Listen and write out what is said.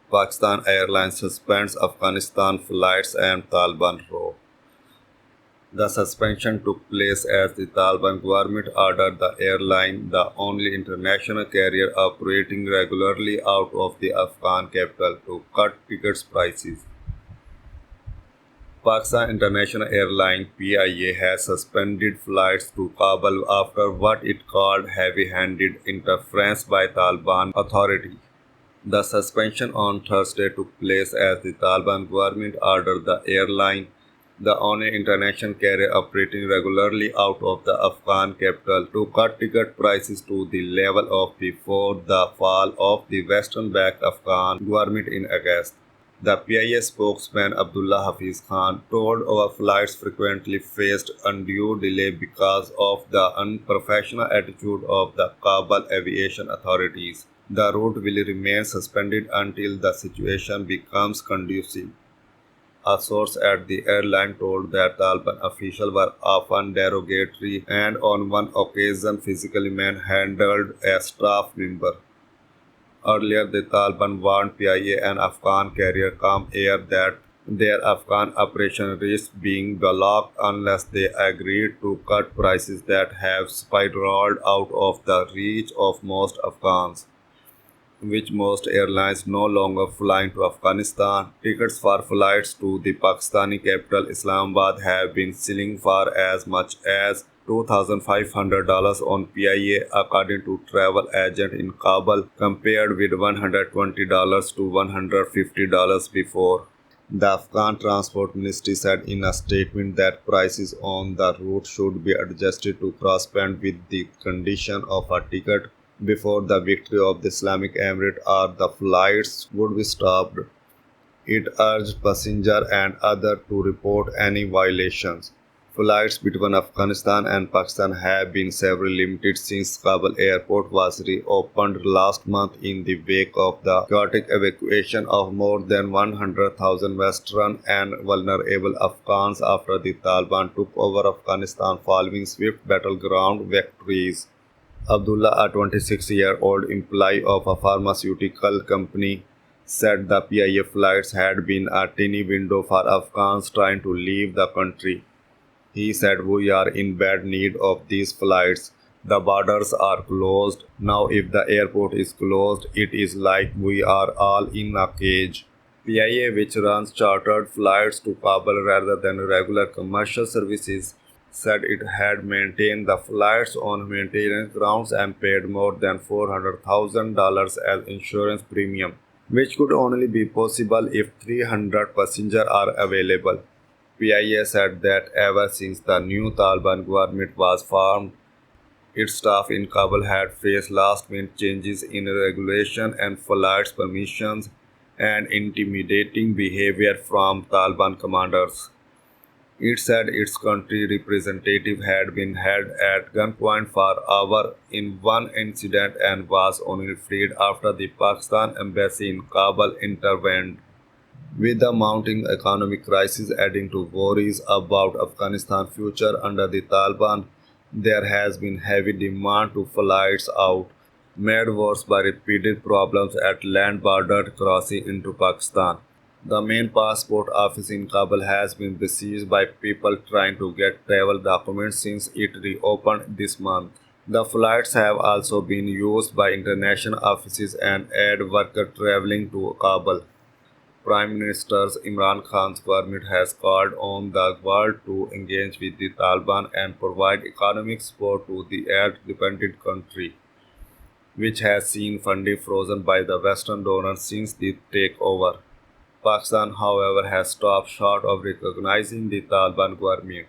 Pakistan Airlines suspends Afghanistan flights and Taliban row. The suspension took place as the Taliban government ordered the airline, the only international carrier operating regularly out of the Afghan capital, to cut tickets prices. Pakistan International Airlines (PIA) has suspended flights to Kabul after what it called heavy-handed interference by Taliban authorities. The suspension on Thursday took place as the Taliban government ordered the airline, the only international carrier operating regularly out of the Afghan capital, to cut ticket prices to the level of before the fall of the Western-backed Afghan government in August. The PIA spokesman Abdullah Hafiz Khan told our flights frequently faced undue delay because of the unprofessional attitude of the Kabul aviation authorities. The route will remain suspended until the situation becomes conducive. A source at the airline told that Taliban officials were often derogatory and on one occasion physically manhandled a staff member. Earlier, the Taliban warned PIA and Afghan carrier Calm Air that their Afghan operation risked being blocked unless they agreed to cut prices that have spiraled out of the reach of most Afghans, which most airlines no longer flying to Afghanistan. Tickets for flights to the Pakistani capital Islamabad have been selling for as much as $2,500 on PIA, according to travel agent in Kabul, compared with $120 to $150 before. The Afghan Transport Ministry said in a statement that prices on the route should be adjusted to correspond with the condition of a ticket before the victory of the Islamic Emirate or the flights would be stopped. It urged passengers and others to report any violations. Flights between Afghanistan and Pakistan have been severely limited since Kabul airport was reopened last month in the wake of the chaotic evacuation of more than 100,000 Western and vulnerable Afghans after the Taliban took over Afghanistan following swift battleground victories. Abdullah, a 26-year-old employee of a pharmaceutical company, said the PIA flights had been a tiny window for Afghans trying to leave the country. He said, "We are in bad need of these flights. The borders are closed. Now, if the airport is closed, it is like we are all in a cage." PIA, which runs chartered flights to Kabul rather than regular commercial services, said it had maintained the flights on maintenance grounds and paid more than $400,000 as insurance premium, which could only be possible if 300 passengers are available. PIA said that ever since the new Taliban government was formed, its staff in Kabul had faced last-minute changes in regulation and flight permissions and intimidating behavior from Taliban commanders. It said its country representative had been held at gunpoint for hours in one incident and was only freed after the Pakistan embassy in Kabul intervened. With the mounting economic crisis adding to worries about Afghanistan's future under the Taliban, there has been heavy demand to flights out, made worse by repeated problems at land border crossing into Pakistan. The main passport office in Kabul has been besieged by people trying to get travel documents since it reopened this month. The flights have also been used by international offices and aid workers traveling to Kabul. Prime Minister Imran Khan's government has called on the world to engage with the Taliban and provide economic support to the aid-dependent country, which has seen funding frozen by the Western donors since the takeover. Pakistan, however, has stopped short of recognizing the Taliban government.